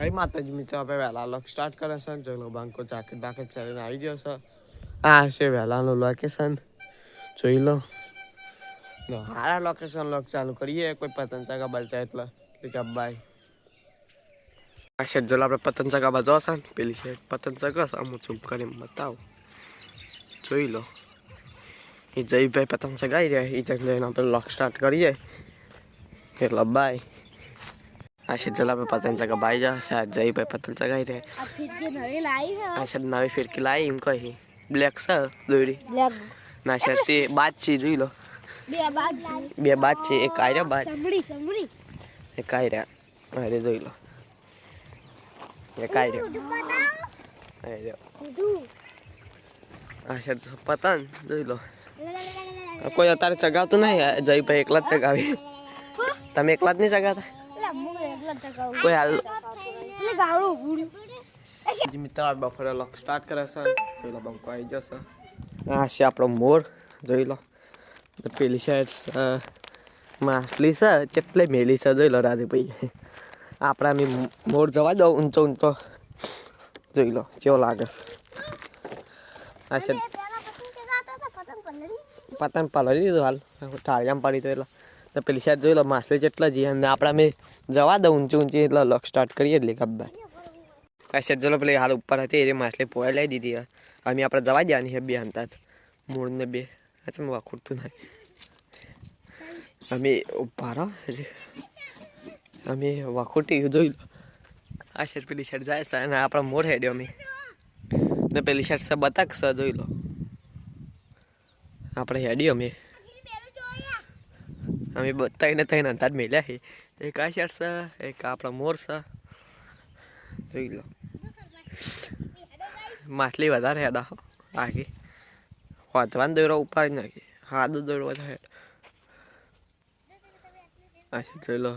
જય માતાજી મિત્રો, આપણે વહેલા લોક સ્ટાર્ટ કરે છે. જોઈ લો બાંકો જાકેટ બાકેટ ચાલીને આવી ગયો છે. આ છે વહેલાનું લોકેશન, જોઈ લો. હારા લોકેશન લોક ચાલુ કરીએ. કોઈ પતંગ ચગા બળતા એટલે બાય. આ છે જો આપણે પતંગ ચગાવવા જોશે ને, પેલી છે પતંગ ચગાવશે. અમુક ઝૂમ કરીને બતાવું, જોઈ લો. એ જયભાઈ પતંગ ચગાવી રહ્યા, એ જઈને જઈને આપણે લોક સ્ટાર્ટ કરીએ એટલે બાય. આ છે જલા पे पतंग चगा भाई जा शायद जई पे पतंग चगाई रे आ फिरकी नवी लाई है। अच्छा नवी फिरकी लाई इम कही ब्लैक सा दोरी ब्लैक ना सर से बात ची જોઈ લો બે બાત છે એક આયરા બાત समड़ी એક આયરા અરે જોઈ લો એક આયરા અરે આ છે પતંગ જોઈ લો કોઈ અત્યારે ચગાવતું નહીં જઈ ભાઈ એકલા જ ચગાવી તમે એકલા જ નહીં ચગાવતા કોઈ હાલ મિત્ર બપોરે લોક સ્ટાર્ટ કરે છે જોઈ લો બંકો આવી જશે આ છે આપણો મોર જોઈ લો પેલી સાઈડ માછલી છે કેટલે મેલી છે જોઈ લો રાજુભાઈ આપણા મેં મોર જવા દો ઊંચો ઊંચો જોઈ લો કેવો લાગે આ છે પતંગ પલળી દીધું હાલ ટાળિયામાં પડી તો એટલે તો પેલી સાઈડ જોઈ લો માછલી જેટલા જઈએ અને આપણા મેં જવા દો ઊંચી ઊંચી એટલે લોક સ્ટાર્ટ કરીએ એટલે ગબ્બાઈ આ સાઈડ જો પેલી હાલ ઉપર હતી એ માછલી પોઈ લઈ દીધી અમે આપણે જવા દેવાની છે બે હંતા જ મૂળને બે અચ્છા વાખુડતું નહીં અમે ઉભા રહો અમે વાખુટી જોઈ લો આ સાઈડ પેલી સાઈડ જાય છે અને આપણા મોર હેડ્યો અમે ને પેલી સાઈડ છે બતાકશે જોઈ લો આપણે હેડ્યો અમે બતાવીને થઈને અંદાજ મેલ્યા છે એક આ સાઈડ છે એક આપણા મોર છે જોઈ લો માછલી વધારે હેડા આગી વાંચવાનો દોરો ઉપાડી નાખી હાદો દોરો વધારે હેડ અચ્છા જોઈ લો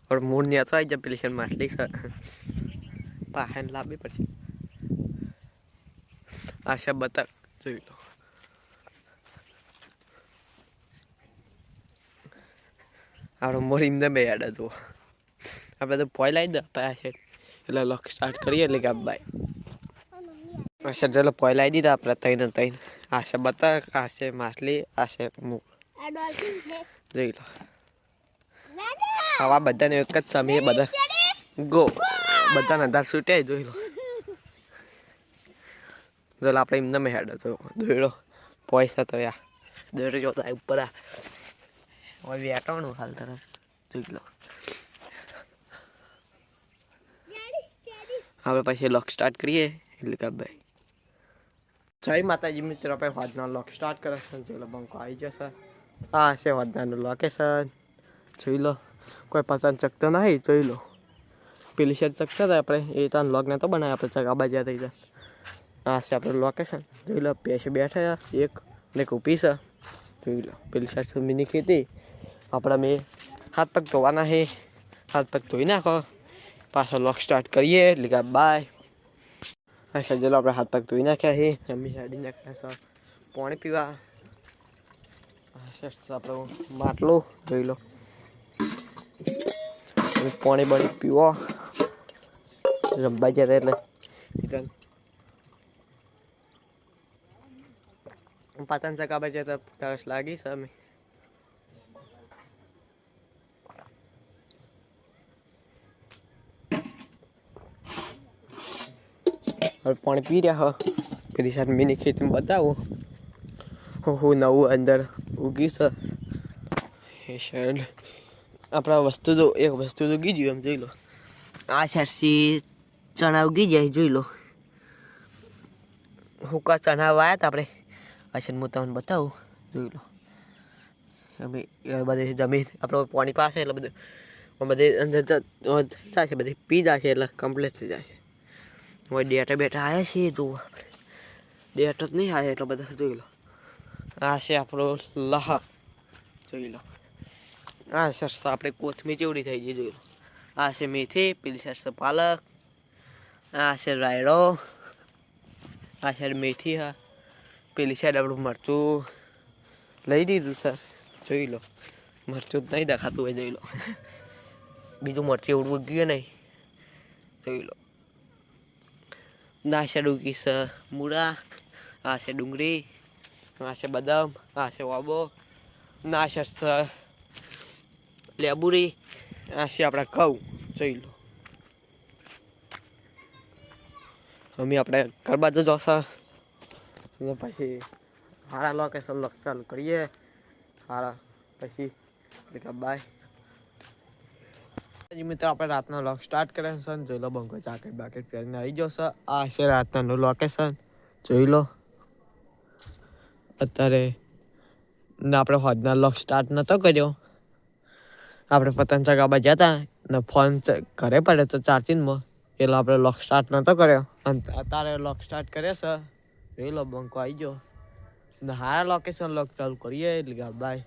और मूड नहीं आता जब पेली माछली पाहन लावी पड़ी आशा बतक જોઈ લો આપણો મોર ઇમને બે યાદ હતો આપણે તો પોઈ લાવી દે પાસે એટલે લોક સ્ટાર્ટ કરીએ એટલે ગબ્બાઈ આશા ચલો પોઈ લાવી દીધા આપણે તઈને તઈને આશા બતક આશે માછલી આશે મૂક જોઈ લો હવા બધાને એક જ સમયે બધા ગો બધાને અંધાર છૂટે જોઈ લો જો આપણે એમને મેં હેડ હતો દોડો પૈસા તો યા દોડો જોતા ઉપર આ હવે વેટાણું હાલ તરફ જોઈ લો હવે પછી લોક સ્ટાર્ટ કરીએ એટલે કે ભાઈ જય માતાજી મિત્રો આપણે વાદના લોક સ્ટાર્ટ કરે છે જોઈ લો બંકો આવી જશે આ છે વાદનાનું લોકેશન જોઈ લો કોઈ પસંદ ચકતો નહીં જોઈ લો પેલી સાઈડ ચકતા હતા આપણે એ ત્યાં લોક નતો બનાવ્યા આપણે ચગાબા જ્યાં થઈ જાય આ છે આપણે લોકેશન જોઈ લો પેસે બેઠા એક ને ઊભી છે જોઈ લો પેલી સાઈડ મિની ખેતી આપણા મેં હાથ પગ ધોવાના છે હાથ પગ ધોઈ નાખો પાછો લોક સ્ટાર્ટ કરીએ એટલે કે બાય અચ્છા ચલો આપણે હાથ પગ ધોઈ નાખ્યા છે અમે સાડી નાખ્યા છે પાણી પીવા આપણું માટલું જોઈ લો પાણી બળી પીવો રમવા જતા એટલે પતંગ ચગાવવા જતા તરસ લાગી છે અમે હવે પાણી પી રહ્યા હો પેલી સાથે મિની ખેતી બતાવો હું નવું અંદર ઉગી છે એ સાઈડ આપણા વસ્તુ તો એક વસ્તુ તો ઉગી ગયું એમ જોઈ લો આ સાઈડથી ચણા ઉગી જાય જોઈ લો હુકા ચણા વાયા હતા આપણે અચ્છા હું તમને બતાવું જોઈ લો અમે બધી જમીન આપણું પાણી પાસે એટલે બધું બધે અંદર જશે બધી પી જશે એટલે કમ્પ્લીટ થઈ જશે હવે ડેટા બેટા આવ્યા છીએ જુઓ આપણે ડેટા જ નહીં આવ્યા એટલે બધા જોઈ લો આ છે આપણો લહા જોઈ લો આ સરસ આપણે કોથમીર ચેવડી થઈ ગઈ જોઈ લો આ છે મેથી પેલી સરસ પાલક આ છે રાયડો આ સાઈડ મેથી હા પેલી સાઈડ આપણું મરચું લઈ દીધું સર જોઈ લો મરચું જ નહીં દેખાતું હોય જોઈ લો બીજું મરચું એવડું ગયું નહીં જોઈ લો. ના છે ડુંગળી છે, મૂળા, આ છે ડુંગળી, આ છે બદામ, આ છે વાબો, ના છે લેબુરી, આ છે આપણા ઘઉં. જોઈ લો. અમે આપણે ઘર બાજુ જશે પછી સારા લોકેશન લોક ચાલુ કરીએ. સારા પછી બાય. મિત્રો આપણે રાતનો લોક સ્ટાર્ટ કર્યો છે. જોઈ લો બંકો જાકેટ બાકેટ પહેરીને આવી જશે. આ છે રાતનું લોકેશન. જોઈ લો. અત્યારે આપણે હોજના લોક સ્ટાર્ટ નહોતો કર્યો. આપણે પતંગ ચગાવવા ગયા હતા ને ફોન ઘરે પડે તો ચાર્જિંગમાં, એટલે આપણે લોક સ્ટાર્ટ નહોતો કર્યો. અને અત્યારે લોક સ્ટાર્ટ કર્યો છે. જોઈ લો બંકો આવી ગયો. હારા લોકેશન લોક ચાલુ કરીએ એટલે બાય.